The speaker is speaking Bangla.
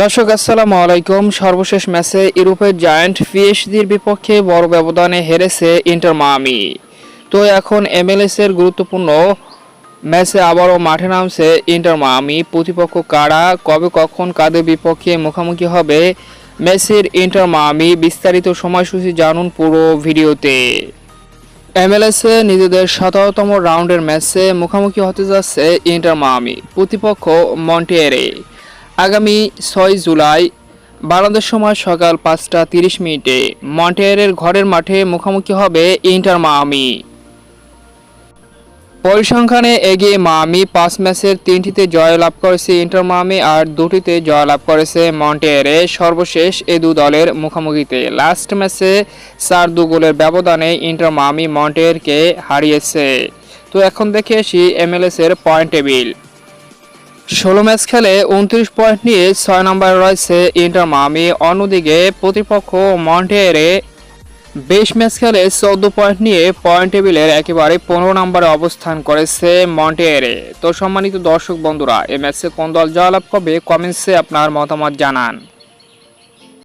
দর্শক আসসালামু আলাইকুম। সর্বশেষ ম্যাচে ইউরোপের জায়ান্ট পিএসজির বিপক্ষে বড় ব্যবধানে হেরেছে ইন্টার মায়ামি। তো এখন এমএলএস এর গুরুত্বপূর্ণ ম্যাচে আবারও মাঠে নামছে ইন্টার মায়ামি। প্রতিপক্ষ কারা, কবে কখন কাদের বিপক্ষে মুখোমুখি হবে মেসির ইন্টার মায়ামি, বিস্তারিত সময়সূচি জানুন পুরো ভিডিওতে। এমএলএস এ নিজেদের 17তম রাউন্ডের ম্যাচে মুখোমুখি হতে যাচ্ছে ইন্টার মায়ামি, প্রতিপক্ষ মন্টিয়েরে। আগামী 6 জুলাই বাংলাদেশ সময় সকাল 5টা 30 মিনিটে মন্টিয়েরের ঘরের মাঠে মুখোমুখি হবে ইন্টার মায়ামি। পরিসংখ্যানে এগিয়ে মায়ামি, 5 ম্যাচের 3টিতে জয় লাভ করেছে ইন্টার মায়ামি আর 2টিতে জয় লাভ করেছে মন্টিয়েরে। সর্বশেষ এই দু দলের মুখোমুখিতে লাস্ট ম্যাচে 4-2 গোলের ব্যবধানে ইন্টার মায়ামি মন্টিয়েরকে হারিয়েছে। তো এখন দেখে আসি এমএলএস এর পয়েন্ট টেবিল। 16 ম্যাচ খেলে 29 পয়েন্ট নিয়ে 6 নম্বরে রয়েছে ইন্টার মায়ামি। অন্যদিকে প্রতিপক্ষ মন্টিয়েরে 20 ম্যাচ খেলে 14 পয়েন্ট নিয়ে পয়েন্ট টেবিলের একেবারে 15 নম্বরে অবস্থান করেছে মন্টিয়েরে। তো সম্মানিত দর্শক বন্ধুরা, এই ম্যাচে কোন দল জয়লাভ করবে কমেন্টসে আপনার মতামত জানান।